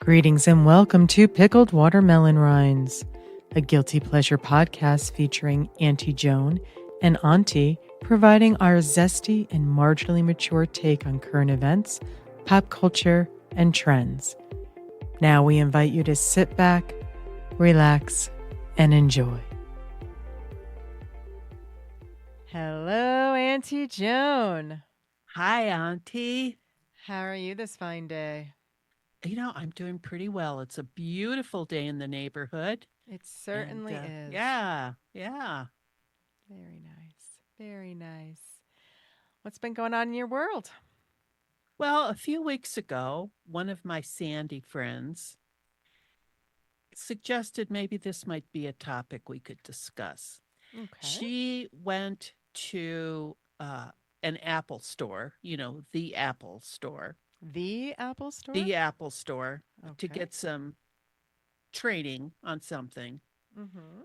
Greetings and welcome to Pickled Watermelon Rinds, a guilty pleasure podcast featuring Antie Joan and Ontie, providing our zesty and marginally mature take on current events, pop culture, and trends. Now we invite you to sit back, relax, and enjoy. Hello, Antie Joan. Hi, Auntie. How are you this fine day? I'm doing pretty well. It's a beautiful day in the neighborhood. It certainly is. Yeah. Very nice. Very nice. What's been going on in your world? Well, a few weeks ago, one of my Sandy friends suggested maybe this might be a topic we could discuss. Okay. She went to an Apple store, the Apple store. The Apple Store? The Apple store Okay. to get some training on something. Mm-hmm.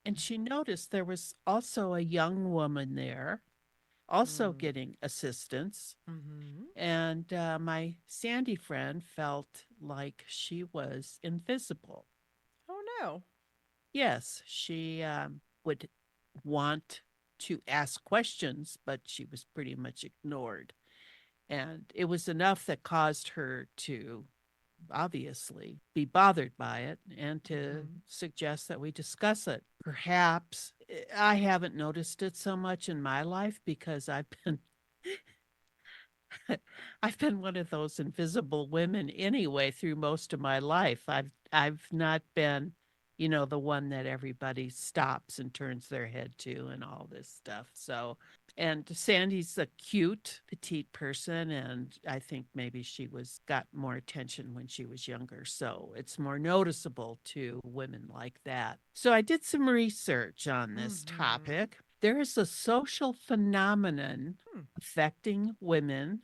And she noticed there was also a young woman there, also getting assistance. Mm-hmm. And my Sandy friend felt like she was invisible. Oh, no. Yes, she would want to ask questions, but she was pretty much ignored. And it was enough that caused her to obviously be bothered by it and to suggest that we discuss it. Perhaps I haven't noticed it so much in my life because I've been one of those invisible women anyway through most of my life. I've not been, the one that everybody stops and turns their head to and all this stuff. So, and Sandy's a cute petite person, and I think maybe she got more attention when she was younger, so it's more noticeable to women like that. So I did some research on this topic. There is a social phenomenon affecting women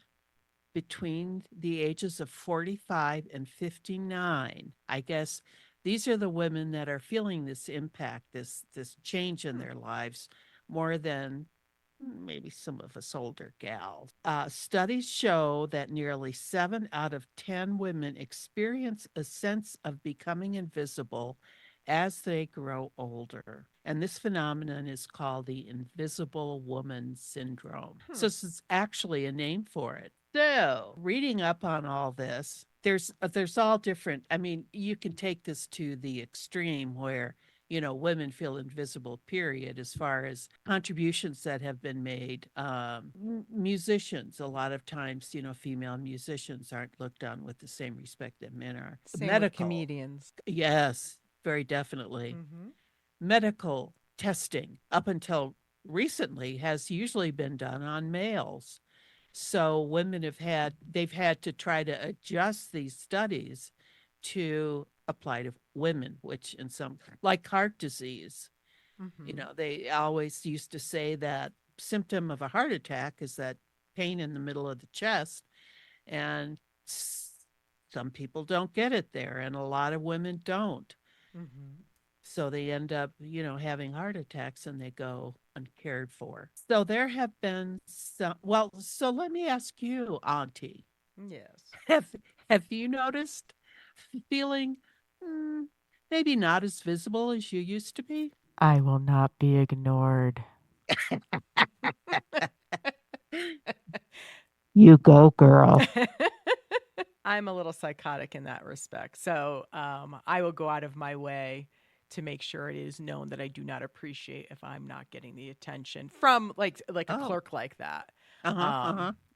between the ages of 45 and 59. I guess these are the women that are feeling this impact, this change in their lives more than maybe some of us older gals. Studies show that nearly 7 out of 10 women experience a sense of becoming invisible as they grow older. And this phenomenon is called the invisible woman syndrome. So this is actually a name for it. So, reading up on all this, there's all different. I mean, you can take this to the extreme where women feel invisible, period, as far as contributions that have been made. Musicians, a lot of times, female musicians aren't looked on with the same respect that men are. Same with comedians. Yes, very definitely. Mm-hmm. Medical testing, up until recently, has usually been done on males. So women they've had to try to adjust these studies to apply to women, which in some, like heart disease, they always used to say that symptom of a heart attack is that pain in the middle of the chest. And some people don't get it there, and a lot of women don't. Mm-hmm. So they end up, having heart attacks and they go uncared for. So there have been some, well, so let me ask you, Auntie. Yes. Have you noticed feeling maybe not as visible as you used to be? I will not be ignored. You go, girl. I'm a little psychotic in that respect. So I will go out of my way to make sure it is known that I do not appreciate if I'm not getting the attention from like a clerk like that.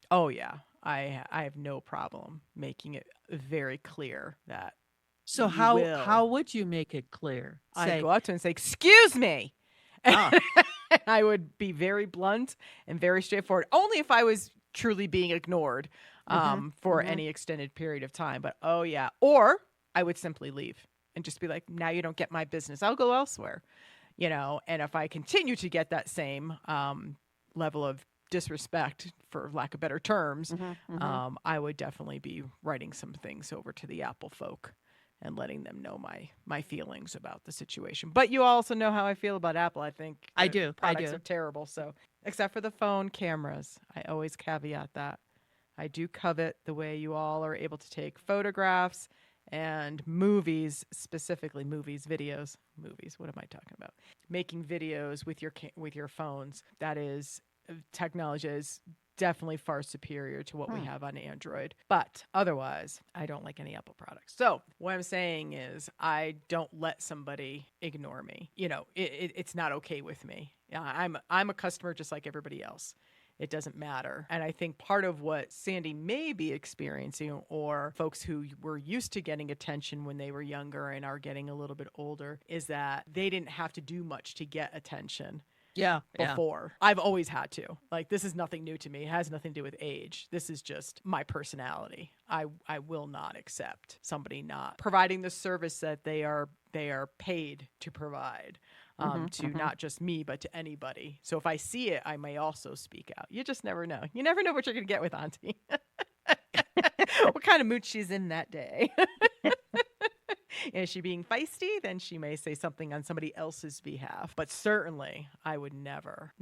Oh yeah, I have no problem making it very clear that. So how would you make it clear? I'd go up to him and say, "Excuse me." Oh. I would be very blunt and very straightforward. Only if I was truly being ignored for any extended period of time. But oh yeah, or I would simply leave and just be like, "Now you don't get my business. I'll go elsewhere." And if I continue to get that same level of disrespect, for lack of better terms, I would definitely be writing some things over to the Apple folk and letting them know my feelings about the situation. But you also know how I feel about Apple. I think I do. Products are terrible. So except for the phone cameras, I always caveat that. I do covet the way you all are able to take photographs and movies, specifically videos, what am I talking about? Making videos with your phones. That is, technology is definitely far superior to what we have on Android. But otherwise, I don't like any Apple products. So what I'm saying is I don't let somebody ignore me. It's not okay with me. I'm a customer just like everybody else. It doesn't matter. And I think part of what Sandy may be experiencing, or folks who were used to getting attention when they were younger and are getting a little bit older, is that they didn't have to do much to get attention. Yeah. Before. I've always had to. Like, this is nothing new to me. It has nothing to do with age. This is just my personality. I will not accept somebody not providing the service that they are paid to provide. To not just me, but to anybody. So if I see it, I may also speak out. You just never know. You never know what you're going to get with Auntie. What kind of mood she's in that day. Is she being feisty? Then she may say something on somebody else's behalf. But certainly, I would never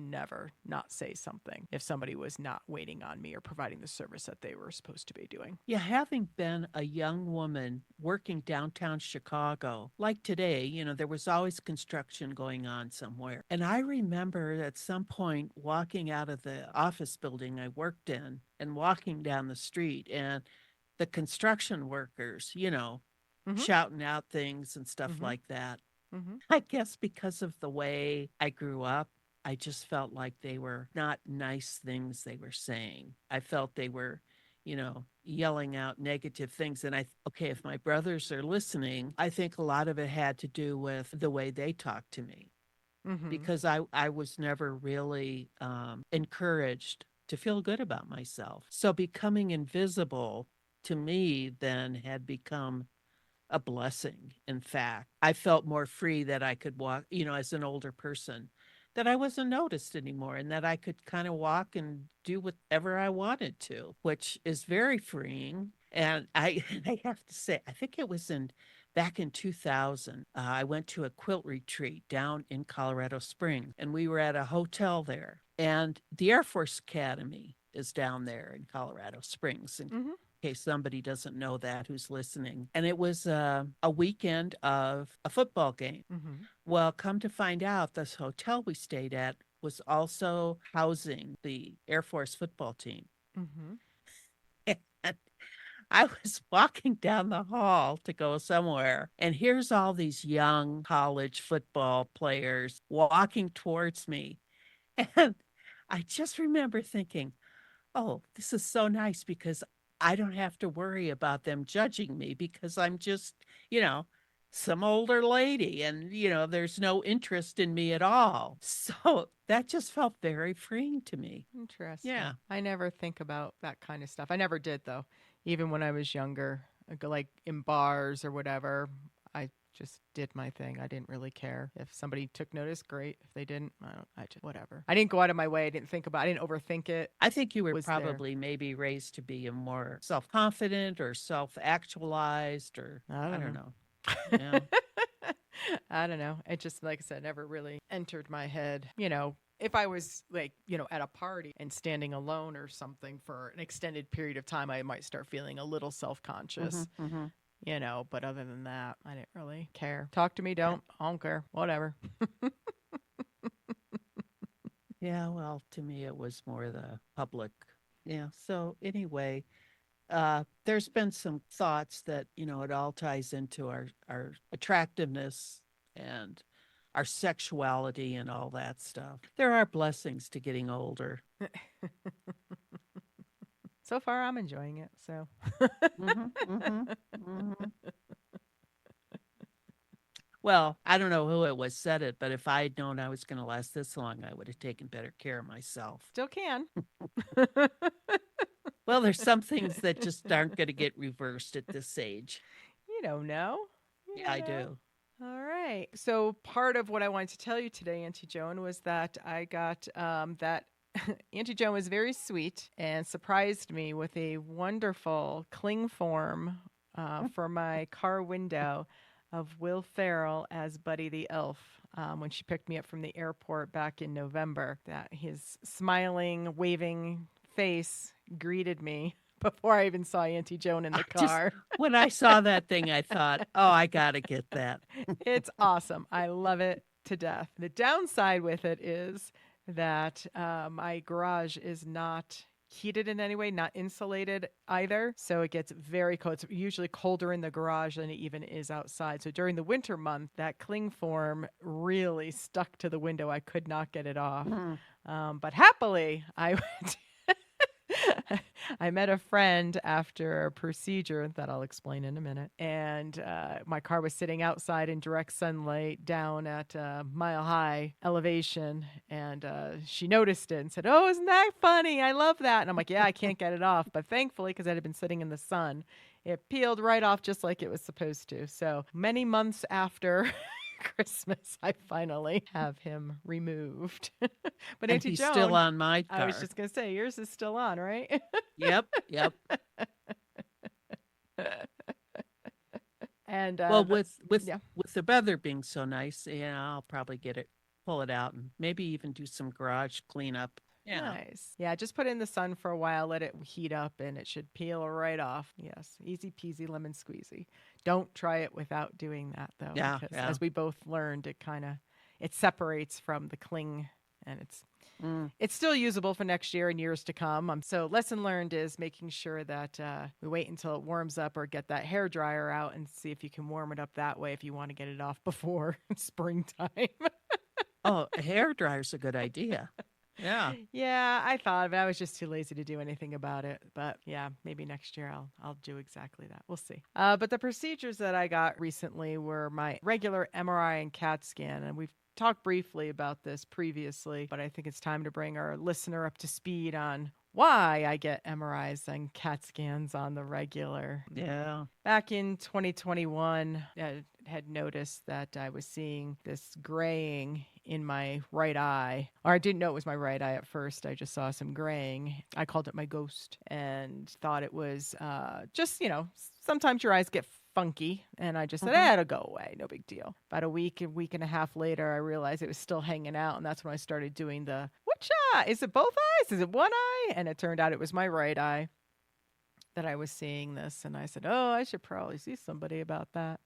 not say something if somebody was not waiting on me or providing the service that they were supposed to be doing. Yeah, having been a young woman working downtown Chicago, like today, there was always construction going on somewhere. And I remember at some point walking out of the office building I worked in and walking down the street, and the construction workers, shouting out things and stuff like that. I guess because of the way I grew up, I just felt like they were not nice things they were saying. I felt they were, yelling out negative things. And if my brothers are listening, I think a lot of it had to do with the way they talked to me, because I was never really encouraged to feel good about myself. So becoming invisible to me then had become a blessing. In fact, I felt more free that I could walk, as an older person, that I wasn't noticed anymore, and that I could kind of walk and do whatever I wanted to, which is very freeing. And I have to say, I think it was back in 2000, I went to a quilt retreat down in Colorado Springs, and we were at a hotel there, and the Air Force Academy is down there in Colorado Springs. And in case somebody doesn't know that who's listening. And it was a weekend of a football game. Well, come to find out, this hotel we stayed at was also housing the Air Force football team. And I was walking down the hall to go somewhere, and here's all these young college football players walking towards me. And I just remember thinking, oh, this is so nice, because I don't have to worry about them judging me, because I'm just, some older lady, and, there's no interest in me at all. So that just felt very freeing to me. Interesting. Yeah. I never think about that kind of stuff. I never did, though. Even when I was younger, like in bars or whatever, I just did my thing. I didn't really care. If somebody took notice, great. If they didn't, I just, whatever. I didn't go out of my way. I didn't overthink it. I think you were probably maybe raised to be a more self-confident or self-actualized, or I don't know. Yeah. I don't know. It just, like I said, never really entered my head. If I was like, at a party and standing alone or something for an extended period of time, I might start feeling a little self-conscious. But other than that, I didn't really care. Talk to me, don't. I don't care. Whatever. Yeah, well, to me, it was more the public. Yeah. So anyway, there's been some thoughts that, it all ties into our attractiveness and our sexuality and all that stuff. There are blessings to getting older. So far, I'm enjoying it. So. Well, I don't know who it was said it, but if I had known I was going to last this long, I would have taken better care of myself. Still can. Well, there's some things that just aren't going to get reversed at this age. You don't know. I do. All right. So part of what I wanted to tell you today, Antie Joan, was that I got that Antie Joan was very sweet and surprised me with a wonderful cling form for my car window of Will Ferrell as Buddy the Elf when she picked me up from the airport back in November. That his smiling, waving face greeted me before I even saw Antie Joan in the car. When I saw that thing, I thought, oh, I got to get that. It's awesome. I love it to death. The downside with it is that my garage is not heated in any way, not insulated either. So it gets very cold. It's usually colder in the garage than it even is outside. So during the winter month, that cling form really stuck to the window. I could not get it off. But happily, I met a friend after a procedure that I'll explain in a minute. And my car was sitting outside in direct sunlight down at mile high elevation. And she noticed it and said, "Oh, isn't that funny? I love that." And I'm like, "Yeah, I can't get it off." But thankfully, because it had been sitting in the sun, it peeled right off just like it was supposed to. So many months after Christmas, I finally have him removed. But And Antie he's Joan, still on my I car. was just going to say, yours is still on, right? Yep. And Well, with yeah. the weather being so nice, I'll probably pull it out, and maybe even do some garage cleanup. Yeah. Nice. Yeah, just put it in the sun for a while, let it heat up, and it should peel right off. Yes, easy peasy lemon squeezy. Don't try it without doing that, though. Yeah, Because yeah. as we both learned, it separates from the cling, and it's still usable for next year and years to come. So lesson learned is making sure that we wait until it warms up or get that hair dryer out and see if you can warm it up that way if you want to get it off before springtime. Oh, a hair dryer's a good idea. Yeah. Yeah, I thought of it. I was just too lazy to do anything about it. But yeah, maybe next year I'll do exactly that. We'll see. But the procedures that I got recently were my regular MRI and CAT scan, and we've talked briefly about this previously, but I think it's time to bring our listener up to speed on why I get MRIs and CAT scans on the regular. Yeah. Back in 2021, I had noticed that I was seeing this graying in my right eye. Or I didn't know it was my right eye at first. I just saw some graying. I called it my ghost and thought it was just, sometimes your eyes get funky. And I just said, it'll go away. No big deal. About a week and a half later, I realized it was still hanging out. And that's when I started doing the, whatcha? Is it both eyes? Is it one eye? And it turned out it was my right eye that I was seeing this. And I said, oh, I should probably see somebody about that.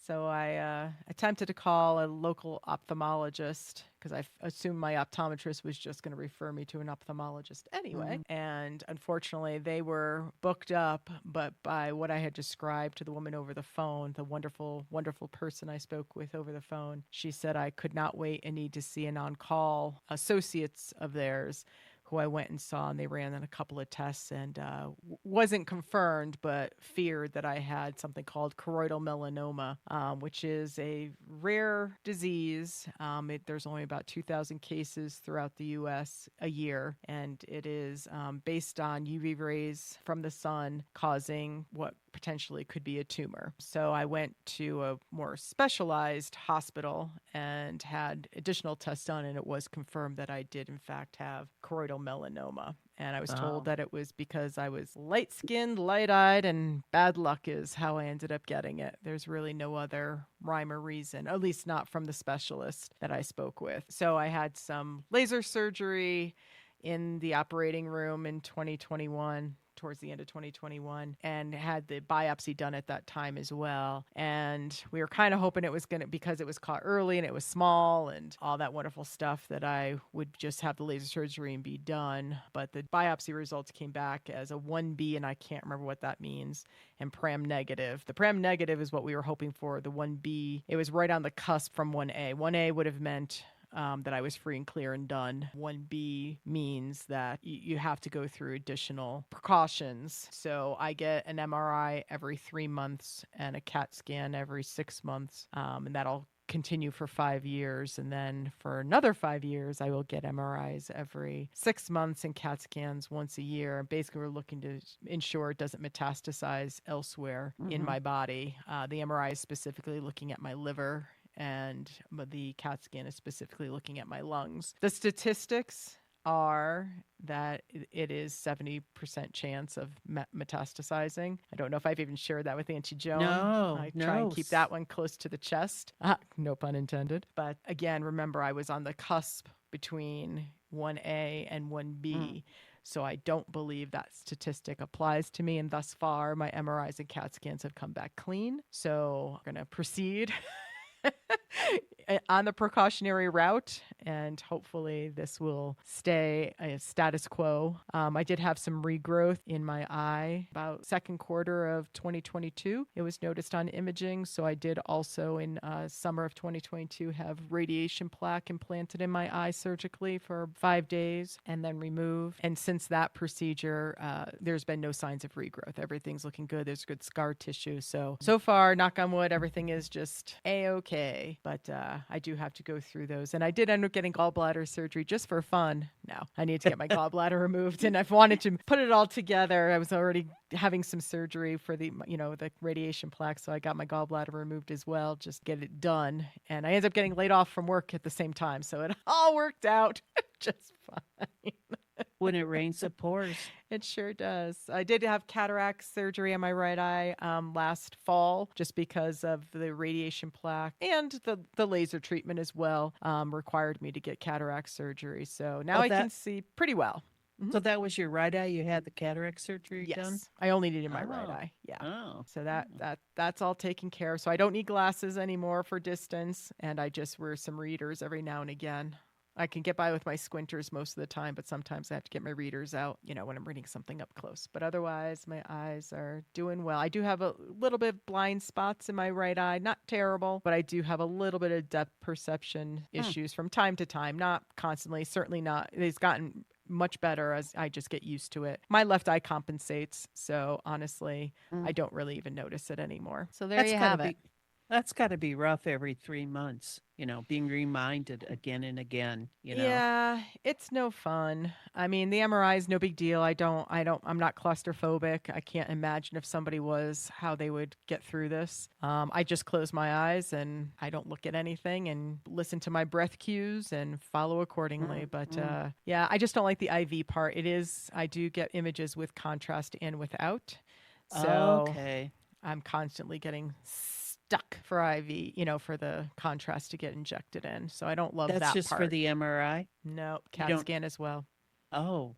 So I attempted to call a local ophthalmologist because I assumed my optometrist was just going to refer me to an ophthalmologist anyway. And unfortunately, they were booked up. But by what I had described to the woman over the phone, the wonderful, wonderful person I spoke with over the phone, she said I could not wait and need to see an on-call associates of theirs who I went and saw, and they ran in a couple of tests and wasn't confirmed, but feared that I had something called choroidal melanoma, which is a rare disease. There's only about 2,000 cases throughout the U.S. a year, and it is based on UV rays from the sun causing what potentially could be a tumor. So I went to a more specialized hospital and had additional tests done, and it was confirmed that I did in fact have choroidal melanoma. And I was told that it was because I was light-skinned, light-eyed, and bad luck is how I ended up getting it. There's really no other rhyme or reason, at least not from the specialist that I spoke with. So I had some laser surgery in the operating room in 2021, towards the end of 2021, and had the biopsy done at that time as well. And we were kind of hoping it was going to, because it was caught early and it was small and all that wonderful stuff, that I would just have the laser surgery and be done. But the biopsy results came back as a 1B, and I can't remember what that means, and Pram negative. The Pram negative is what we were hoping for. The 1B, it was right on the cusp from 1A. 1A would have meant that I was free and clear and done. 1B means that you have to go through additional precautions. So I get an MRI every 3 months and a CAT scan every 6 months, and that'll continue for 5 years. And then for another 5 years, I will get MRIs every 6 months and CAT scans once a year. Basically, we're looking to ensure it doesn't metastasize elsewhere in my body. The MRI is specifically looking at my liver, and the CAT scan is specifically looking at my lungs. The statistics are that it is 70% chance of metastasizing. I don't know if I've even shared that with Antie Joan. I try and keep that one close to the chest. No pun intended. But again, remember, I was on the cusp between 1A and 1B. So I don't believe that statistic applies to me. And thus far, my MRIs and CAT scans have come back clean. So I'm going to proceed on the precautionary route, and hopefully this will stay a status quo. I did have some regrowth in my eye about second quarter of 2022. It was noticed on imaging. So I did also in summer of 2022 have radiation plaque implanted in my eye surgically for 5 days and then removed. And since that procedure, there's been no signs of regrowth. Everything's looking good. There's good scar tissue. So far, knock on wood, everything is just A-okay. But I do have to go through those. And I did end up getting gallbladder surgery just for fun. No, I need to get my gallbladder removed. And I've wanted to put it all together. I was already having some surgery for the radiation plaque. So I got my gallbladder removed as well, just get it done. And I ended up getting laid off from work at the same time. So it all worked out just fine. When it rains, it pours. It sure does. I did have cataract surgery on my right eye last fall just because of the radiation plaque, and the laser treatment as well required me to get cataract surgery. So now I can see pretty well. Mm-hmm. So that was your right eye? You had the cataract surgery done? Yes. I only needed my right eye. Yeah. Oh. So that's all taken care of. So I don't need glasses anymore for distance, and I just wear some readers every now and again. I can get by with my squinters most of the time, but sometimes I have to get my readers out, when I'm reading something up close. But otherwise, my eyes are doing well. I do have a little bit of blind spots in my right eye. Not terrible, but I do have a little bit of depth perception issues from time to time. Not constantly, certainly not. It's gotten much better as I just get used to it. My left eye compensates. So honestly, I don't really even notice it anymore. So there you have it. That's got to be rough every 3 months, being reminded again and again, Yeah, it's no fun. I mean, the MRI is no big deal. I'm not claustrophobic. I can't imagine if somebody was, how they would get through this. I just close my eyes and I don't look at anything and listen to my breath cues and follow accordingly. Yeah, I just don't like the IV part. I do get images with contrast and without. So okay. I'm constantly getting stuck for IV, for the contrast to get injected in. So I don't love that part. That's just for the MRI? No, CAT scan as well. Oh.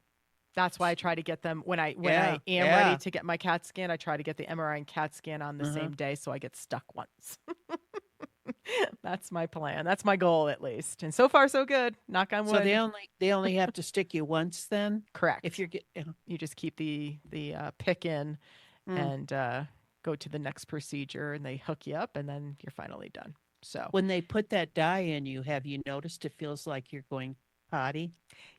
That's why I try to get them when I am ready to get my CAT scan. I try to get the MRI and CAT scan on the same day, so I get stuck once. That's my plan. That's my goal, at least. And so far, so good. Knock on wood. So they only have to stick you once, then? Correct. If you just keep the pick in and go to the next procedure, and they hook you up, and then you're finally done. So when they put that dye in you, have you noticed it feels like you're going potty?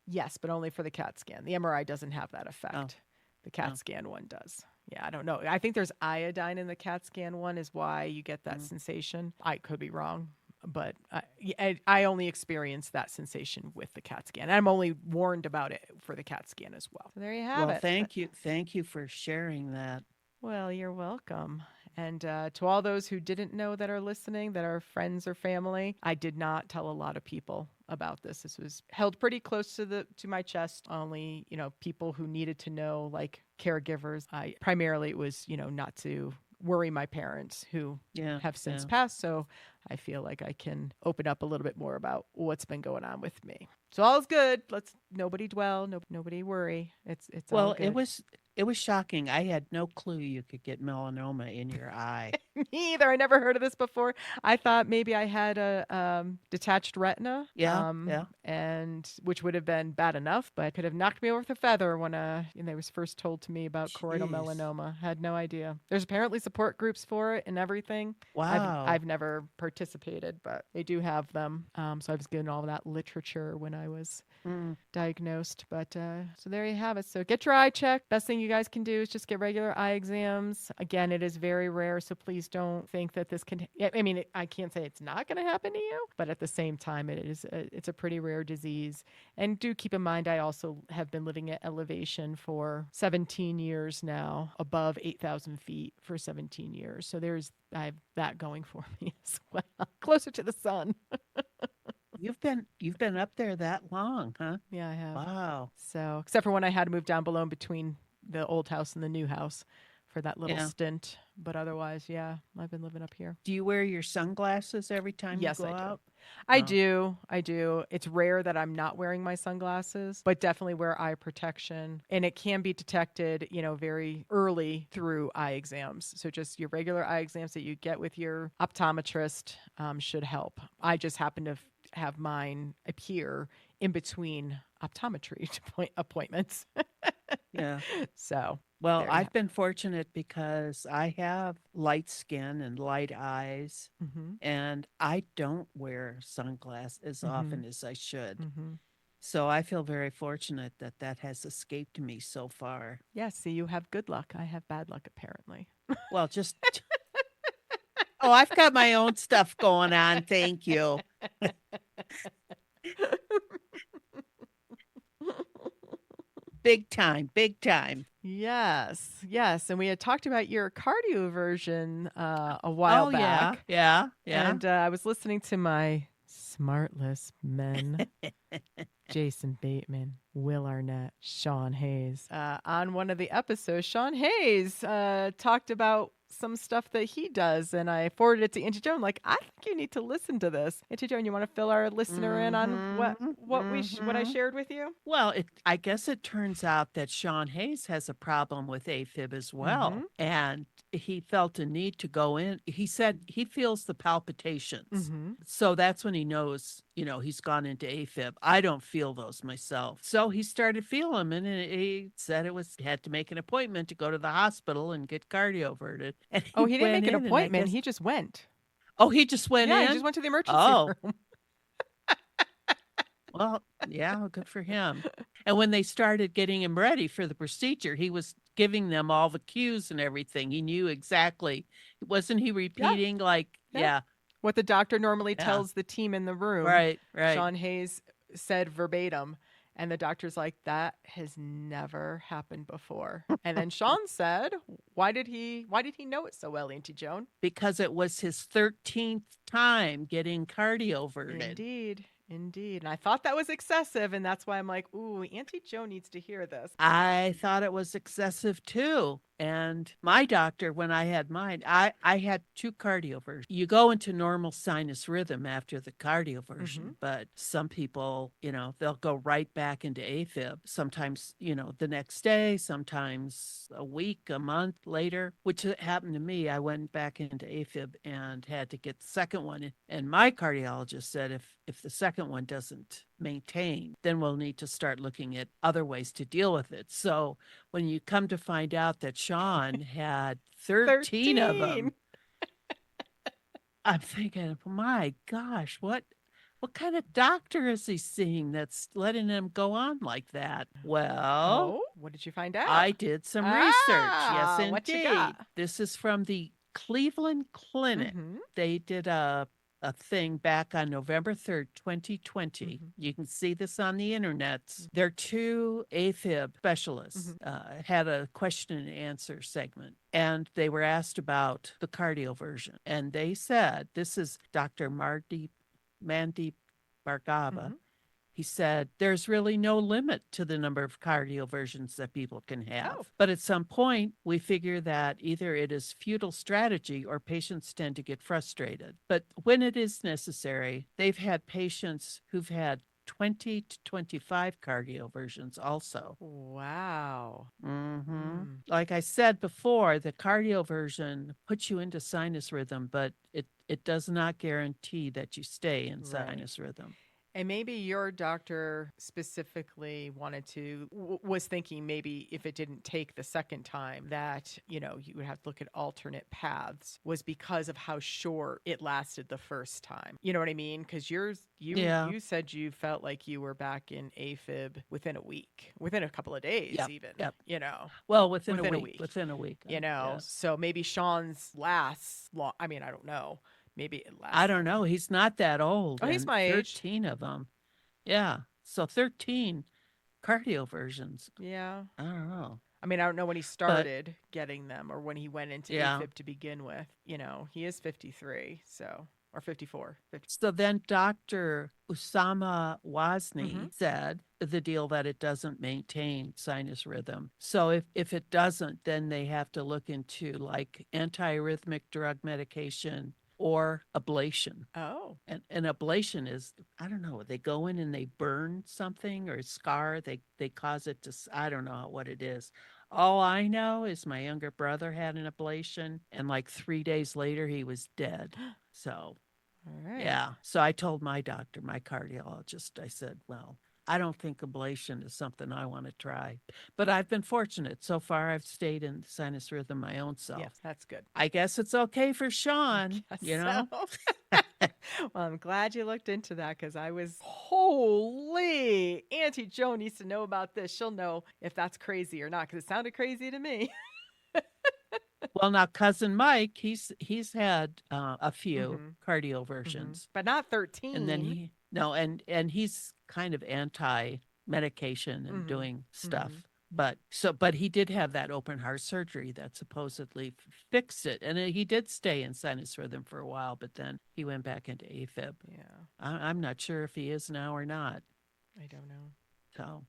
Yes, but only for the CAT scan. The MRI doesn't have that effect. The CAT scan one does. Yeah, I don't know. I think there's iodine in the CAT scan one is why you get that sensation. I could be wrong, but I only experienced that sensation with the CAT scan. I'm only warned about it for the CAT scan as well. So there you have it. Thank you. Thank you for sharing that. Well, you're welcome. And to all those who didn't know that are listening, that are friends or family, I did not tell a lot of people about this. This was held pretty close to my chest. Only, people who needed to know, like caregivers. Primarily it was, not to worry my parents who have since passed. So I feel like I can open up a little bit more about what's been going on with me. So all's good. Let's nobody dwell, nobody worry. It's all good. It was shocking. I had no clue you could get melanoma in your eye. Me either. I never heard of this before. I thought maybe I had a detached retina. And which would have been bad enough, but could have knocked me over with a feather when I was first told to me about choroidal melanoma. Had no idea. There's apparently support groups for it and everything. Wow. I've never participated, but they do have them. So I was given all that literature when I was diagnosed. But so there you have it. So get your eye checked. Best thing you guys can do is just get regular eye exams. Again, it is very rare, so please don't think that this can. I mean, I can't say it's not going to happen to you, but at the same time, it's a pretty rare disease. And do keep in mind, I also have been living at elevation for 17 years now, above 8,000 feet for 17 years. So I have that going for me as well, closer to the sun. You've been up there that long, huh? Yeah, I have. Wow. So, except for when I had to move down below in between the old house and the new house for that little Yeah. stint. But otherwise, yeah, I've been living up here. Do you wear your sunglasses every time you Yes, go I do. out? I Oh, do. I do. It's rare that I'm not wearing my sunglasses, but definitely wear eye protection. And it can be detected, very early through eye exams. So just your regular eye exams that you get with your optometrist should help. I just happen to have mine appear in between optometry appointments. yeah. So Well, there you I've have been fortunate because I have light skin and light eyes, it. Mm-hmm. and I don't wear sunglasses as Mm-hmm. often as I should. Mm-hmm. So I feel very fortunate that that has escaped me so far. Yeah, see, you have good luck. I have bad luck, apparently. Well, just, oh, I've got my own stuff going on. Thank you. Big time, big time. Yes, yes. And we had talked about your cardio version a while Oh, yeah, back. yeah, yeah. And I was listening to my SmartLess men, Jason Bateman, Will Arnett, Sean Hayes. On one of the episodes, Sean Hayes talked about some stuff that he does, and I forwarded it to Antie Joan. Like, I think you need to listen to this. Antie Joan, you want to fill our listener in on what Mm-hmm, what I mm-hmm. shared with you? Well, I guess it turns out that Sean Hayes has a problem with AFib as Mm-hmm. well. And he felt a need to go in. He said he feels the palpitations. Mm-hmm. So that's when he knows, he's gone into AFib. I don't feel those myself. So he started feeling them, and he said had to make an appointment to go to the hospital and get cardioverted. And Oh, he he didn't went make an in, and I appointment. guess, He just went. oh, he just went Yeah, he just in? went to the emergency Oh, room. well, yeah, good for him. And when they started getting him ready for the procedure, he was giving them all the cues and everything. He knew exactly. Wasn't he Yeah, repeating like, yeah. yeah, What the doctor normally yeah, tells the team in the room, right, right. Sean Hayes said verbatim. And the doctor's like, that has never happened before. And then Sean said, why did he know it so well, Auntie Joan? Because it was his 13th time getting cardioverted. Indeed. Indeed. And I thought that was excessive. And that's why I'm like, ooh, Auntie Joan needs to hear this. I thought it was excessive too. And my doctor, when I had mine, I had 2 cardioversions. You go into normal sinus rhythm after the cardioversion, but some people, they'll go right back into AFib. Sometimes, the next day, sometimes a week, a month later, which happened to me. I went back into AFib and had to get the second one. And my cardiologist said if the second one doesn't maintain, then we'll need to start looking at other ways to deal with it. So when you come to find out that Sean had 13 of them, I'm thinking, my gosh, what kind of doctor is he seeing that's letting him go on like that? Well, Oh, what did you find out? I did some research. Yes, What you indeed. got? This is from the Cleveland Clinic. They did a thing back on November 3rd, 2020. You can see this on the internet. Their 2 AFib specialists had a question and answer segment, and they were asked about the cardioversion. And they said, this is Dr. Mandeep Bhargava. He said, there's really no limit to the number of cardioversions that people can have. Oh. But at some point, we figure that either it is futile strategy or patients tend to get frustrated. But when it is necessary, they've had patients who've had 20 to 25 cardioversions also. Wow. Like I said before, the cardioversion puts you into sinus rhythm, but it does not guarantee that you stay in sinus rhythm. And maybe your doctor specifically was thinking maybe if it didn't take the second time that, you would have to look at alternate paths, was because of how short it lasted the first time. You know what I mean? Because you said you felt like you were back in AFib within a week, within a couple of days even, Well, within a week. Within a week. So maybe Sean's lasts long. I mean, I don't know. Maybe it lasts. I don't know. He's not that old. Oh, he's my age. 13 of them. Yeah. So 13 cardioversions. Yeah. I don't know. I mean, I don't know when he started getting them or when he went into AFib to begin with. He is 53. So or 54. 50. So then Dr. Usama Mm-hmm. Wazni said the deal that it doesn't maintain sinus rhythm. So if it doesn't, then they have to look into like antiarrhythmic drug medication or ablation. Oh. And ablation is, I don't know, they go in and they burn something or scar, they cause it to, I don't know what it is. All I know is my younger brother had an ablation, and like 3 days later, he was dead. So, All right. yeah. So I told my doctor, my cardiologist, I said, well, I don't think ablation is something I want to try. But I've been fortunate. So far, I've stayed in sinus rhythm my own self. Yes, that's good. I guess it's okay for Sean, Guess you know? so. Well, I'm glad you looked into that because I was, holy, Auntie Joan needs to know about this. She'll know if that's crazy or not because it sounded crazy to me. Well, now cousin Mike, he's had a few Mhm. cardio versions, But not 13. and then and he's kind of anti medication and doing stuff. But he did have that open heart surgery that supposedly fixed it, and he did stay in sinus rhythm for a while, but then he went back into AFib. Yeah, I'm not sure if he is now or not. I don't know. So,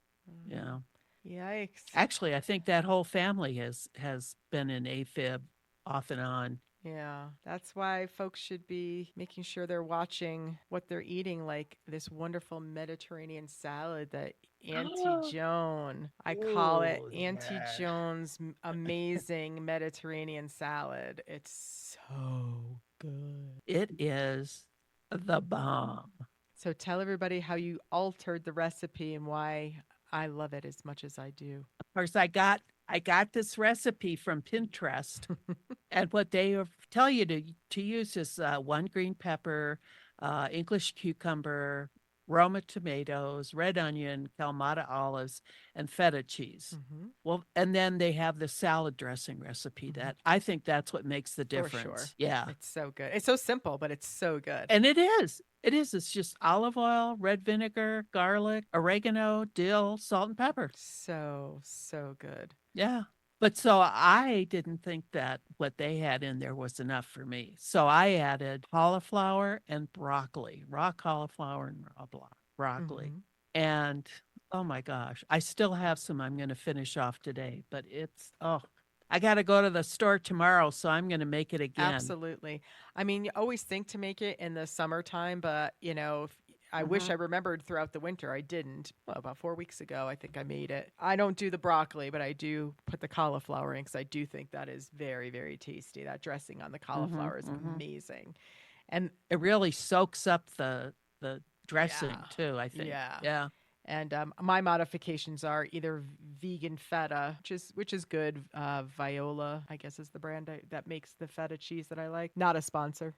yeah. Yikes. Actually, I think that whole family has been in AFib off and on. Yeah, that's why folks should be making sure they're watching what they're eating, like this wonderful Mediterranean salad that Auntie Joan, I call it Oh, Auntie yeah. Joan's amazing Mediterranean salad. It's so good. It is the bomb. So tell everybody how you altered the recipe and why I love it as much as I do. Of course, I got this recipe from Pinterest, and what they tell you to use is 1 green pepper, English cucumber, Roma tomatoes, red onion, Kalamata olives, and feta cheese. Well, and then they have the salad dressing recipe that I think that's what makes the For difference. sure. Yeah. It's so good. It's so simple, but it's so good. And it is. It is. It's just olive oil, red vinegar, garlic, oregano, dill, salt, and pepper. So, so good. Yeah. But so I didn't think that what they had in there was enough for me. So I added cauliflower and broccoli, raw cauliflower and raw broccoli. And oh my gosh, I still have some I'm going to finish off today, but I got to go to the store tomorrow, so I'm going to make it again. Absolutely. I mean, you always think to make it in the summertime, but I wish I remembered throughout the winter. I didn't. Well, about 4 weeks ago, I think I made it. I don't do the broccoli, but I do put the cauliflower in because I do think that is very, very tasty. That dressing on the cauliflower is amazing. And it really soaks up the dressing too, I think. Yeah. Yeah. And my modifications are either vegan feta, which is good. Viola, I guess, is the brand that makes the feta cheese that I like. Not a sponsor.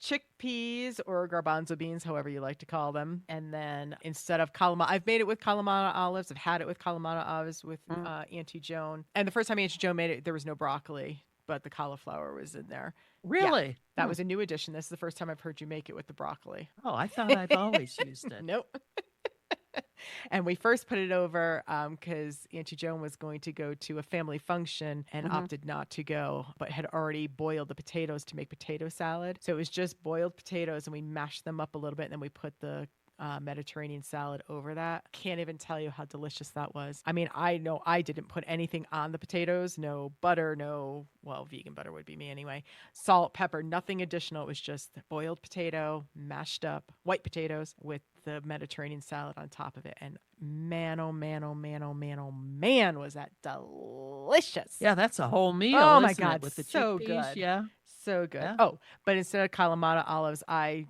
Chickpeas or garbanzo beans, however you like to call them. And then instead of Kalamata, I've made it with Kalamata olives. I've had it with Kalamata olives with Auntie Joan. And the first time Auntie Joan made it, there was no broccoli, but the cauliflower was in there. Really? Yeah, that was a new addition. This is the first time I've heard you make it with the broccoli. Oh, I thought I've always used it. Nope. And we first put it over because Auntie Joan was going to go to a family function and opted not to go, but had already boiled the potatoes to make potato salad. So it was just boiled potatoes, and we mashed them up a little bit, and then we put the Mediterranean salad over that. Can't even tell you how delicious that was. I mean, I know I didn't put anything on the potatoes, no butter, vegan butter would be me anyway. Salt, pepper, nothing additional. It was just boiled potato, mashed up white potatoes with the Mediterranean salad on top of it. And man, oh man, oh man, oh man, oh man, was that delicious. Yeah, that's a whole meal. Oh my isn't God, it, with the so chickpeas? good. Yeah. So good. Yeah. Oh, but instead of Kalamata olives, I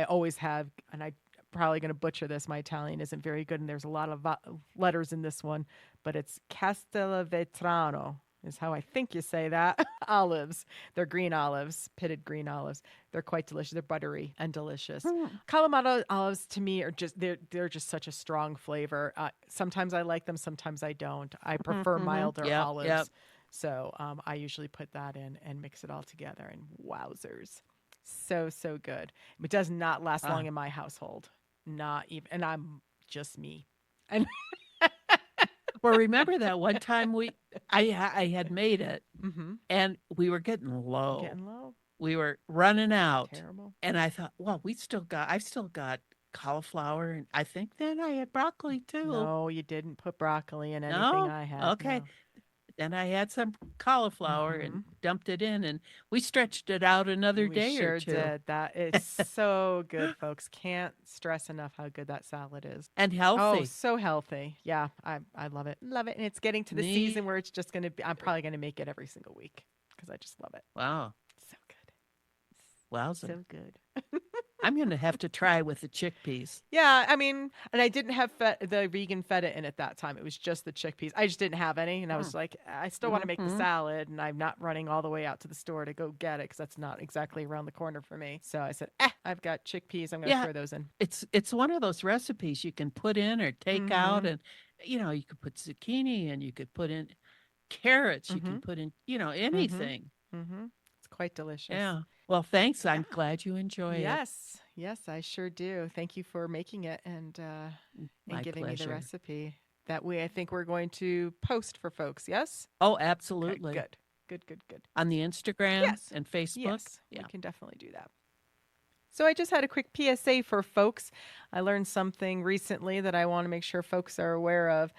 always have, and I probably going to butcher this. My Italian isn't very good, and there's a lot of letters in this one, but it's castelvetrano is how I think you say that. Olives. They're green olives, pitted green olives. They're quite delicious. They're buttery and delicious. Kalamata olives to me are just they're just such a strong flavor. Sometimes I like them, sometimes I don't. I prefer milder olives. Yep. So I usually put that in and mix it all together, and wowzers. So good. It does not last long in my household. Not even, and I'm just me. And well, remember that one time I had made it, and we were getting low. Getting low. we were running out. Terrible. And I thought, well, I've still got cauliflower. And I think then I had broccoli too. No, you didn't put broccoli in anything No? I had. Okay. No. Then I had some cauliflower and dumped it in, and we stretched it out another day or two. We sure did. That is so good, folks. Can't stress enough how good that salad is. And healthy. Oh, so healthy. Yeah, I love it. Love it. And it's getting to the season where it's just going to be, I'm probably going to make it every single week because I just love it. Wow. So good. Wowza. So good. I'm going to have to try with the chickpeas. Yeah, I mean, and I didn't have the vegan feta in at that time. It was just the chickpeas. I just didn't have any, and I was like, I still want to make the salad, and I'm not running all the way out to the store to go get it because that's not exactly around the corner for me. So I said, I've got chickpeas. I'm going to throw those in. It's one of those recipes you can put in or take out, and you could put zucchini, and you could put in carrots. You can put in anything. It's quite delicious. Yeah. Well, thanks. I'm glad you enjoy it. Yes, I sure do. Thank you for making it and giving me the recipe. That way, I think we're going to post for folks. Yes. Oh, absolutely. Okay, good. On the Instagram and Facebook. Yes, we can definitely do that. So I just had a quick PSA for folks. I learned something recently that I want to make sure folks are aware of.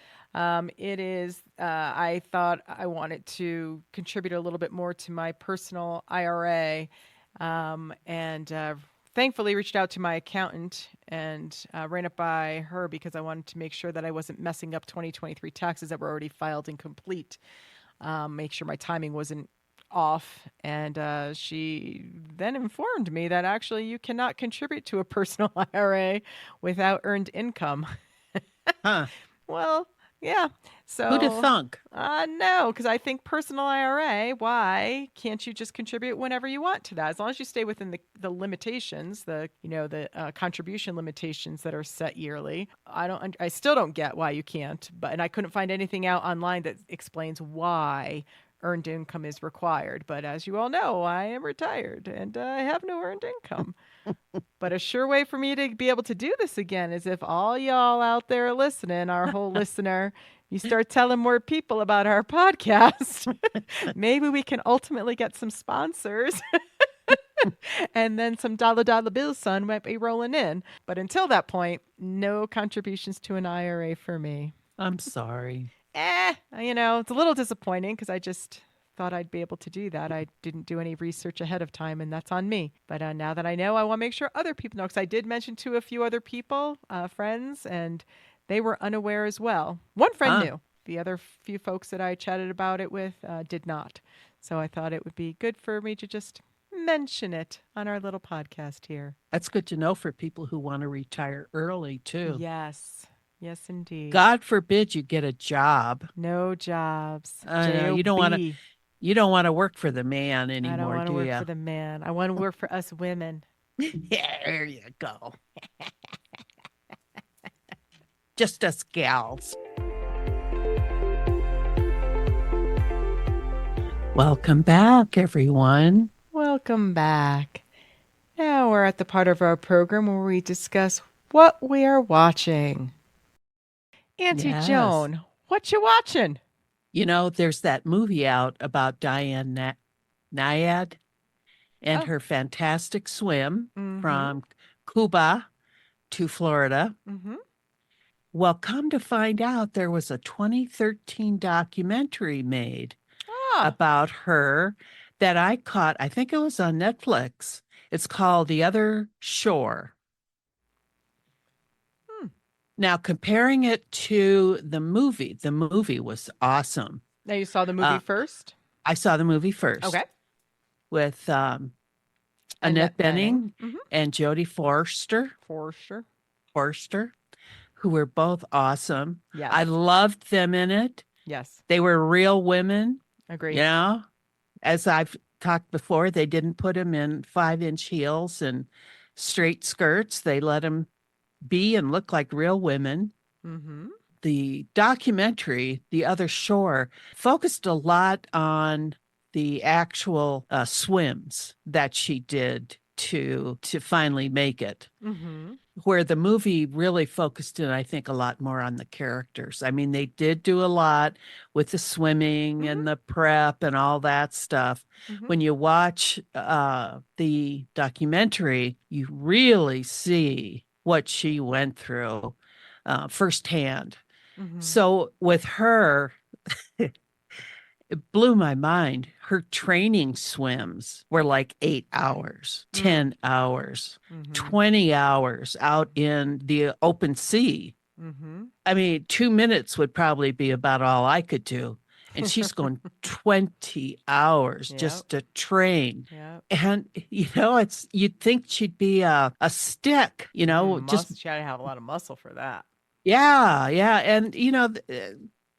It is, I thought I wanted to contribute a little bit more to my personal IRA, and thankfully reached out to my accountant and ran it by her because I wanted to make sure that I wasn't messing up 2023 taxes that were already filed and complete. Make sure my timing wasn't off, and she then informed me that actually you cannot contribute to a personal IRA without earned income. Huh. Well, yeah. So who'd have thunk? No, because I think personal IRA, why can't you just contribute whenever you want to that? As long as you stay within the limitations, the contribution limitations that are set yearly. I still don't get why you can't, and I couldn't find anything out online that explains why earned income is required. But as you all know, I am retired and I have no earned income. But a sure way for me to be able to do this again is if all y'all out there listening, our whole listener, you start telling more people about our podcast. Maybe we can ultimately get some sponsors. And then some dollar bills, son, might be rolling in. But until that point, no contributions to an IRA for me. I'm sorry. It's a little disappointing because I just thought I'd be able to do that. I didn't do any research ahead of time, and that's on me. But now that I know, I want to make sure other people know, because I did mention to a few other people, friends, and they were unaware as well. One friend knew. The other few folks that I chatted about it with did not. So I thought it would be good for me to just mention it on our little podcast here. That's good to know for people who want to retire early, too. Yes, indeed. God forbid you get a job. No jobs. You don't want to work for the man anymore, I don't want to work ya? for the man. I want to work for us women. Yeah, there you go. Just us gals. Welcome back, everyone. Welcome back. Now we're at the part of our program where we discuss what we are watching. Auntie Joan, what you watching? There's that movie out about Diana Nyad and her fantastic swim from Cuba to Florida. Well, come to find out, there was a 2013 documentary made about her that I caught. I think it was on Netflix. It's called The Other Shore. Now, comparing it to the movie was awesome. Now, you saw the movie first? I saw the movie first. Okay. With Annette Bening and Jodie Forster, who were both awesome. Yes. I loved them in it. Yes. They were real women. Agreed. As I've talked before, they didn't put them in 5-inch heels and straight skirts. They let them be and look like real women. The documentary, The Other Shore, focused a lot on the actual swims that she did to finally make it. Mm-hmm. Where the movie really focused in, I think, a lot more on the characters. I mean, they did do a lot with the swimming Mm-hmm. and the prep and all that stuff. Mm-hmm. When you watch the documentary, you really see what she went through firsthand. Mm-hmm. So with her, it blew my mind. Her training swims were like 8 hours, 10 hours, Mm-hmm. 20 hours out in the open sea. Mm-hmm. I mean, 2 minutes would probably be about all I could do. And she's going 20 hours Yep. just to train. Yep. And, you'd think she'd be a stick, just, She had to have a lot of muscle for that. yeah, yeah. And,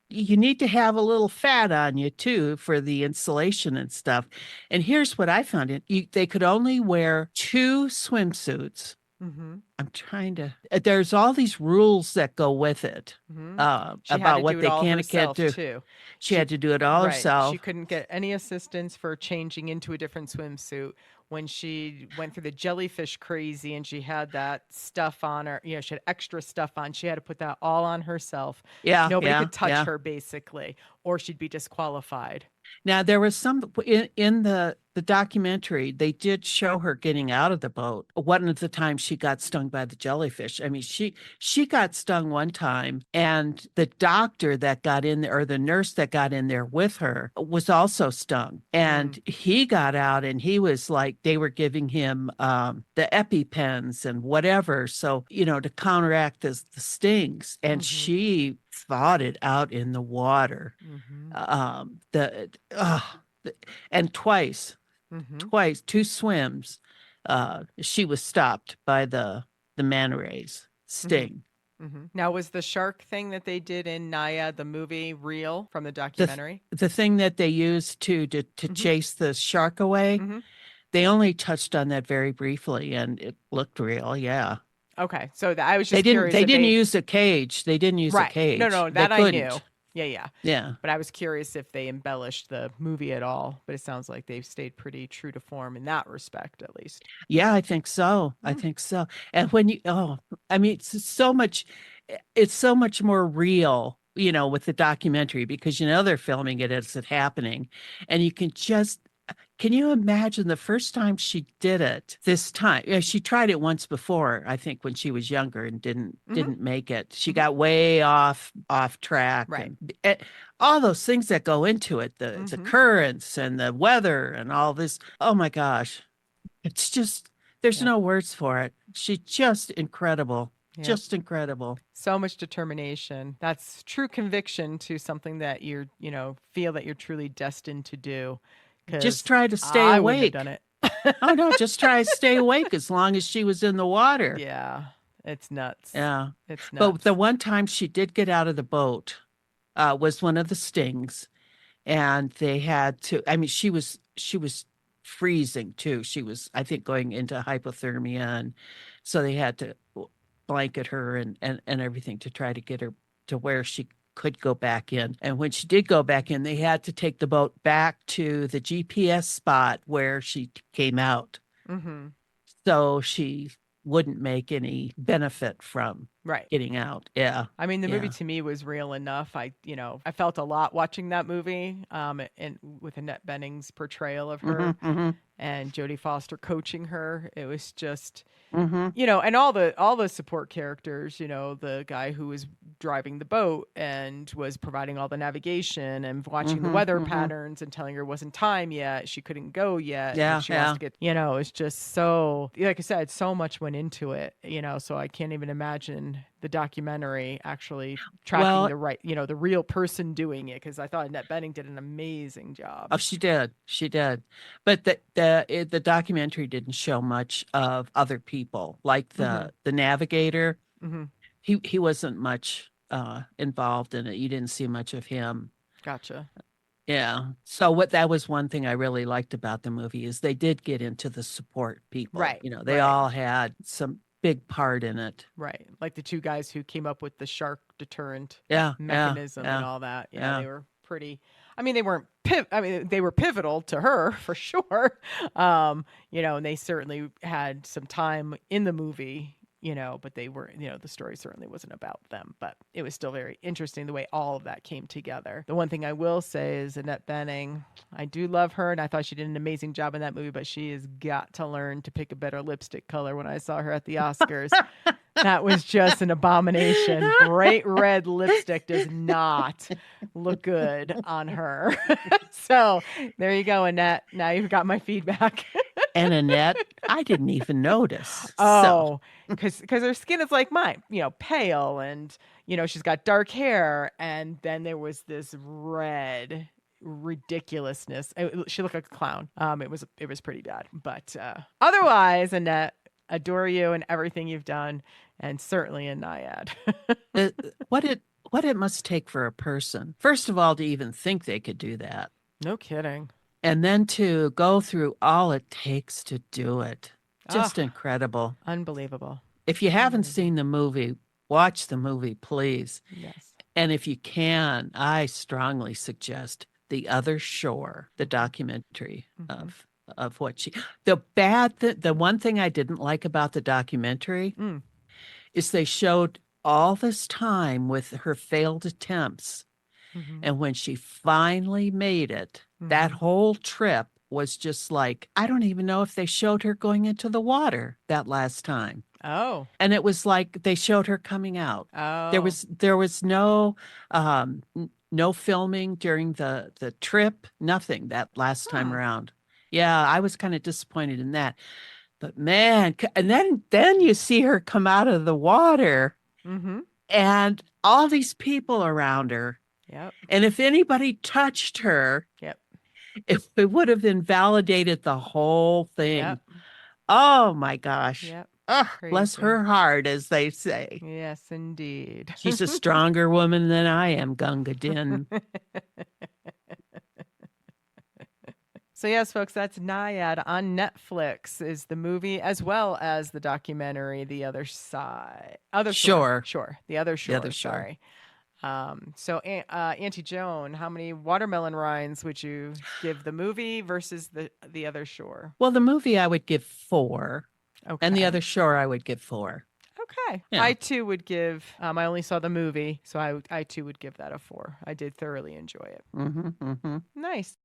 you need to have a little fat on you too for the insulation and stuff. And here's what I found they could only wear 2 swimsuits. Mm-hmm. I'm trying to, there's all these rules that go with it Mm-hmm. She had about to what do it they all can and can't herself do. too. She had to do it all Right. herself. She couldn't get any assistance for changing into a different swimsuit. When she went through the jellyfish crazy and she had that stuff on her, she had extra stuff on. She had to put that all on herself. Yeah, Nobody yeah, could touch yeah. her basically, or she'd be disqualified. Now there was some in the documentary, they did show her getting out of the boat. One of the times she got stung by the jellyfish. I mean, she got stung one time, and the doctor that got in there, or the nurse that got in there with her, was also stung. And he got out, and he was like, they were giving him the EpiPens and whatever, so to counteract the stings. And she fought it out in the water. And twice, 2 swims, she was stopped by the manta rays sting. Now, was the shark thing that they did in Nyad, the movie, real from the documentary? The thing that they used to chase the shark away, they only touched on that very briefly, and it looked real. Yeah. Okay, so I was just curious. They didn't use a cage. They didn't use a cage. No, that I knew. Yeah. But I was curious if they embellished the movie at all. But it sounds like they've stayed pretty true to form in that respect, at least. Yeah, I think so. I think so. And when I mean, it's so much more real, with the documentary, because they're filming it as it's happening, and you can you imagine the first time she did it this time? She tried it once before, I think, when she was younger, and didn't make it. She got way off track. Right. And all those things that go into it, the currents and the weather and all this. Oh my gosh. It's just, there's no words for it. She's just incredible. Yep. Just incredible. So much determination. That's true conviction to something that you're, feel that you're truly destined to do. Just try to stay awake. I wouldn't have done it. Oh no, just try to stay awake as long as she was in the water. Yeah, it's nuts. Yeah, it's nuts. But the one time she did get out of the boat was one of the stings, and they had to. I mean, she was freezing too. She was, I think, going into hypothermia, and so they had to blanket her and everything to try to get her to where she could go back in. And when she did go back in, they had to take the boat back to the GPS spot where she came out. So she wouldn't make any benefit from getting out. Yeah. I mean, the movie to me was real enough. I felt a lot watching that movie, and with Annette Bening's portrayal of her and Jodie Foster coaching her. It was just, and all the support characters, the guy who was driving the boat and was providing all the navigation and watching the weather patterns and telling her it wasn't time yet. She couldn't go yet. Yeah. She wants to get, it's just so, like I said, so much went into it, so I can't even imagine the documentary actually tracking the real person doing it, because I thought Annette Bening did an amazing job. Oh, she did. But the documentary didn't show much of other people, like the navigator. He wasn't much involved in it. You didn't see much of him. Gotcha. Yeah. So that was one thing I really liked about the movie, is they did get into the support people. Right. They all had some big part in it. Right. Like the 2 guys who came up with the shark deterrent mechanism and all that. Yeah, they were pretty, I mean, they weren't they were pivotal to her for sure. And they certainly had some time in the movie, but they were, the story certainly wasn't about them, but it was still very interesting the way all of that came together. The one thing I will say is Annette Bening, I do love her, and I thought she did an amazing job in that movie, but she has got to learn to pick a better lipstick color. When I saw her at the Oscars, that was just an abomination. Bright red lipstick does not look good on her. So there you go, Annette. Now you've got my feedback. And Annette, I didn't even notice. Oh, because her skin is like mine, pale, and she's got dark hair, and then there was this red ridiculousness. She looked like a clown. It was pretty bad, but otherwise, Annette, adore you and everything you've done, and certainly in Nyad. What it must take for a person, first of all, to even think they could do that. No kidding. And then to go through all it takes to do it. Just incredible. Unbelievable. If you haven't seen the movie, watch the movie, please. Yes. And if you can, I strongly suggest The Other Shore, the documentary of what she... The one thing I didn't like about the documentary is they showed all this time with her failed attempts. And when she finally made it, that whole trip was just like, I don't even know if they showed her going into the water that last time. Oh. And it was like they showed her coming out. Oh. There was no filming during the trip, nothing that last time around. Yeah, I was kind of disappointed in that. But man, and then you see her come out of the water and all these people around her. Yep. And if anybody touched her, it would have invalidated the whole thing. Yep. Oh my gosh. Yep. Oh, bless her heart, as they say. Yes, indeed. She's a stronger woman than I am, Gunga Din. So yes, folks, that's Nyad on Netflix is the movie as well as the documentary, The Other Side. The Other Shore. Sorry. So Antie Joan, how many watermelon rinds would you give the movie versus the Other Shore? Well, the movie I would give 4. Okay. And The Other Shore I would give 4. Okay. Yeah. I too would give, I only saw the movie, so I too would give that a 4. I did thoroughly enjoy it. Nice.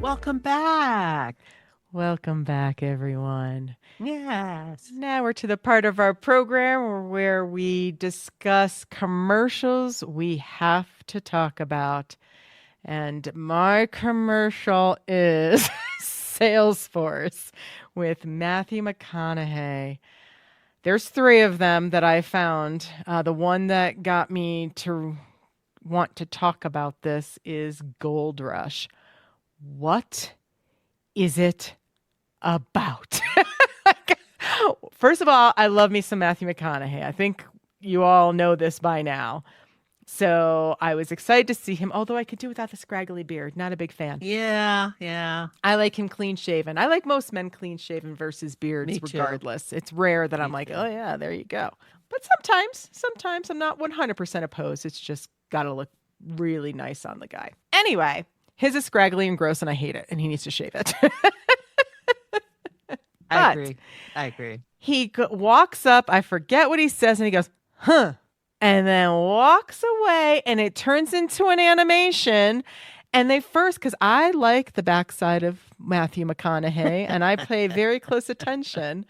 Welcome back. Welcome back, everyone. Yes. Now we're to the part of our program where we discuss commercials we have to talk about. And my commercial is SalesForce with Matthew McConaughey. There's 3 of them that I found. The one that got me to want to talk about this is Gold Rush. What is it about? First of all, I love me some Matthew McConaughey. I think you all know this by now. So I was excited to see him, although I could do without the scraggly beard. Not a big fan. Yeah. I like him clean shaven. I like most men clean shaven versus beards regardless. It's rare that I'm like, oh yeah, there you go. But sometimes I'm not 100% opposed. It's just got to look really nice on the guy. Anyway, his is scraggly and gross and I hate it and he needs to shave it. I agree. He walks up, I forget what he says, and he goes, huh, and then walks away, and it turns into an animation. And because I like the backside of Matthew McConaughey, and I pay very close attention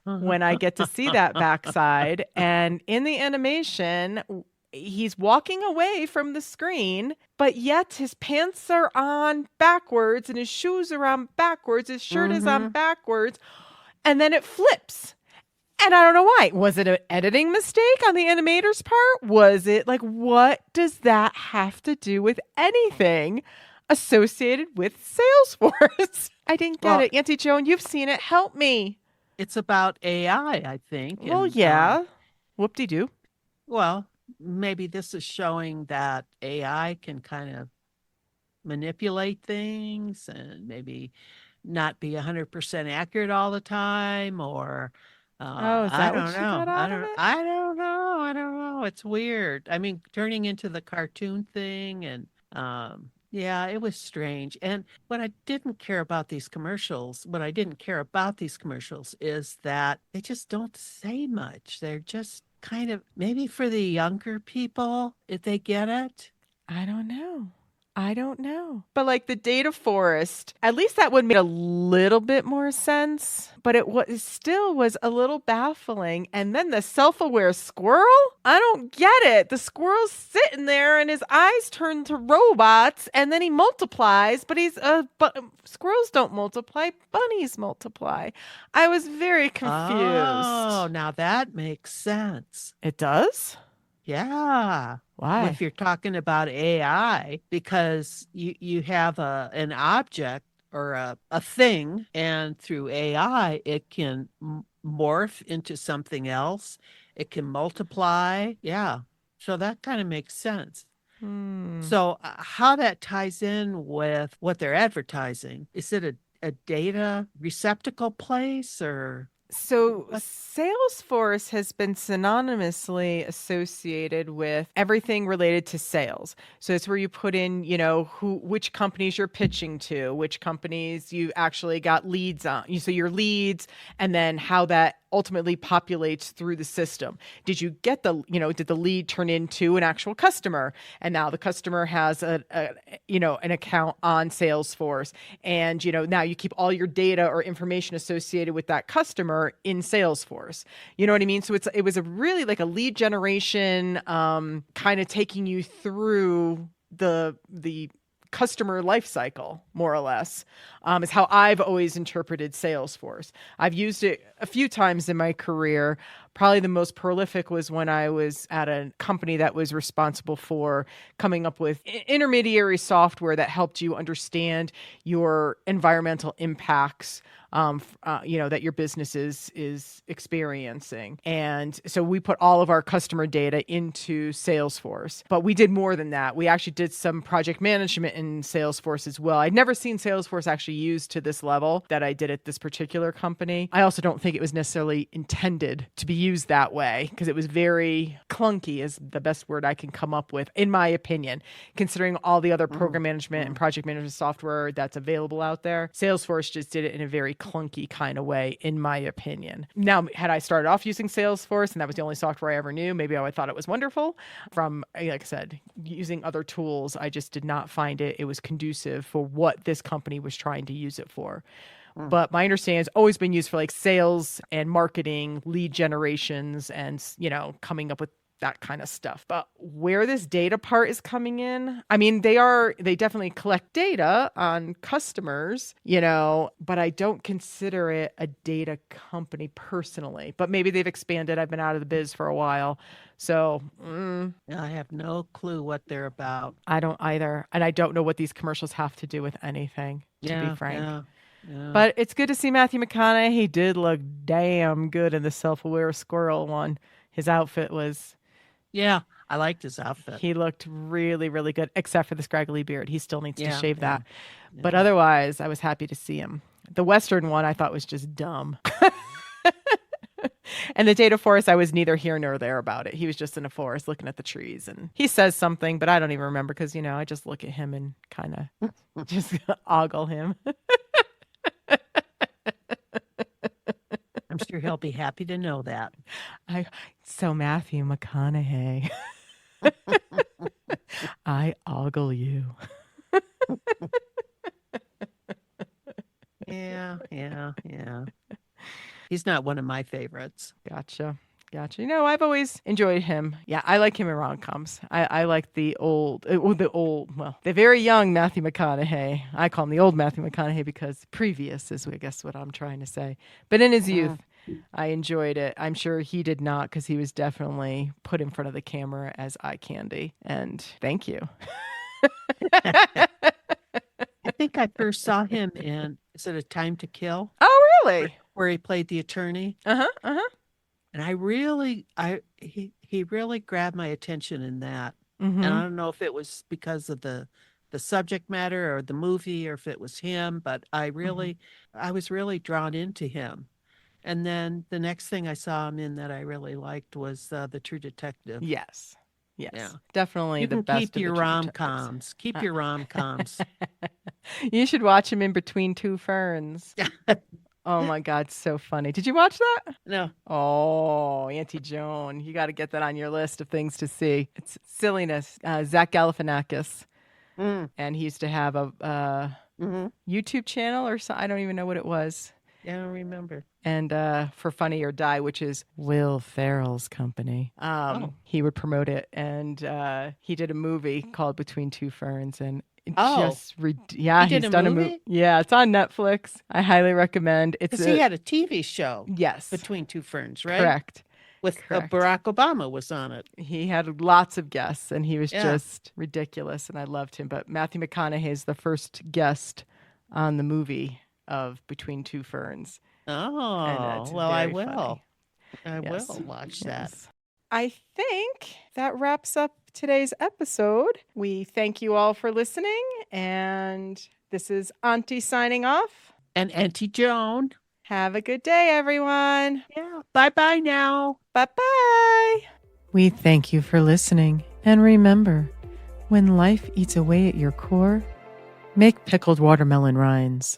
when I get to see that backside. And in the animation, he's walking away from the screen, but yet his pants are on backwards, and his shoes are on backwards, his shirt is on backwards. And then it flips. And I don't know why. Was it an editing mistake on the animator's part? Was it like, what does that have to do with anything associated with SalesForce? I didn't get it. Antie Joan, you've seen it. Help me. It's about AI, I think. Well, yeah. Whoop-de-doo. Well, maybe this is showing that AI can kind of manipulate things and maybe not be 100% accurate all the time, or Oh, is I that don't what you know. got out of it? I don't know. It's weird. I mean, turning into the cartoon thing and yeah, it was strange. And what I didn't care about these commercials is that they just don't say much. They're just kind of maybe for the younger people, if they get it. I don't know. I don't know. But like the data forest, at least that one made a little bit more sense, but it still was a little baffling. And then the self-aware squirrel? I don't get it. The squirrel's sitting there and his eyes turn to robots and then he multiplies, but squirrels don't multiply, bunnies multiply. I was very Oh, confused. now that makes sense. It does? Yeah. Why? If you're talking about AI, because you have an object or a thing, and through AI, it can morph into something else. It can multiply. Yeah. So that kind of makes sense. Hmm. So how that ties in with what they're advertising, is it a data receptacle place or So, what? Salesforce has been synonymously associated with everything related to sales. So it's where you put in, which companies you're pitching to, which companies you actually got leads on. So your leads, and then how that ultimately populates through the system. Did you get did the lead turn into an actual customer? And now the customer has an account on Salesforce. And, now you keep all your data or information associated with that customer in Salesforce. You know what I mean? So it was a really like a lead generation, kind of taking you through the customer life cycle, more or less, is how I've always interpreted Salesforce. I've used it a few times in my career. Probably the most prolific was when I was at a company that was responsible for coming up with intermediary software that helped you understand your environmental impacts, that your business is experiencing. And so we put all of our customer data into Salesforce. But we did more than that. We actually did some project management in Salesforce as well. I'd never seen Salesforce actually used to this level that I did at this particular company. I also don't think it was necessarily intended to be used that way because it was very clunky, is the best word I can come up with, in my opinion, considering all the other program management and project management software that's available out there. Salesforce just did it in a very clunky kind of way, in my opinion. Now, had I started off using Salesforce and that was the only software I ever knew, maybe I would have thought it was wonderful. From, like I said, using other tools, I just did not find it was conducive for what this company was trying to use it for. But my understanding has always been used for like sales and marketing, lead generations, and, coming up with that kind of stuff. But where this data part is coming in, I mean, they definitely collect data on customers, but I don't consider it a data company personally. But maybe they've expanded. I've been out of the biz for a while. So I have no clue what they're about. I don't either. And I don't know what these commercials have to do with anything, to be Yeah, frank. yeah, yeah. But it's good to see Matthew McConaughey. He did look damn good in the self-aware squirrel one. His outfit was, Yeah, I liked his outfit. he looked really, really good, except for the scraggly beard. He still needs to Yeah, shave yeah, that. But yeah. otherwise, I was happy to see him. The Western one I thought was just dumb. And the data forest, I was neither here nor there about it. He was just in a forest looking at the trees. And he says something, but I don't even remember because, I just look at him and kind of just ogle him. I'm sure he'll be happy to know that. So Matthew McConaughey, I ogle you. Yeah, yeah, yeah. He's not one of my favorites. Gotcha. I've always enjoyed him. Yeah, I like him in rom-coms. I like the very young Matthew McConaughey. I call him the old Matthew McConaughey because previous is, I guess, what I'm trying to say. But in his youth, I enjoyed it. I'm sure he did not, because he was definitely put in front of the camera as eye candy. And thank you. I think I first saw him in, is it A Time to Kill? Oh, really? Where he played the attorney. Uh-huh, uh-huh. And he really grabbed my attention in that. And I Mm-hmm. don't know if it was because of the subject matter or the movie or if it was him, but I was really drawn into him. And then the next thing I saw him in that I really liked was The True Detective. Yes. Yes. Yeah. Definitely You the can best keep of the your True Detectives. rom-coms. Keep your rom-coms. You should watch him in Between Two Ferns. Oh my God, so funny. Did you watch that? No. Oh, Antie Joan. You got to get that on your list of things to see. It's silliness. Zach Galifianakis. And he used to have a YouTube channel or so. I don't even know what it was. I don't remember. And for Funny or Die, which is Will Ferrell's company, he would promote it. And he did a movie called Between Two Ferns. And he's done a movie. Yeah, it's on Netflix. I highly recommend. It's because he had a TV show. Yes, Between Two Ferns, right? Correct. With Barack Obama was on it. He had lots of guests, and he was just ridiculous, and I loved him. But Matthew McConaughey is the first guest on the movie of Between Two Ferns. Oh, well, I will. Funny. I will watch that. I think that wraps up today's episode. We thank you all for listening, and this is Auntie signing off. And Antie Joan. Have a good day, everyone. Yeah. Bye-bye now. Bye-bye. We thank you for listening. And remember, when life eats away at your core, make pickled watermelon rinds.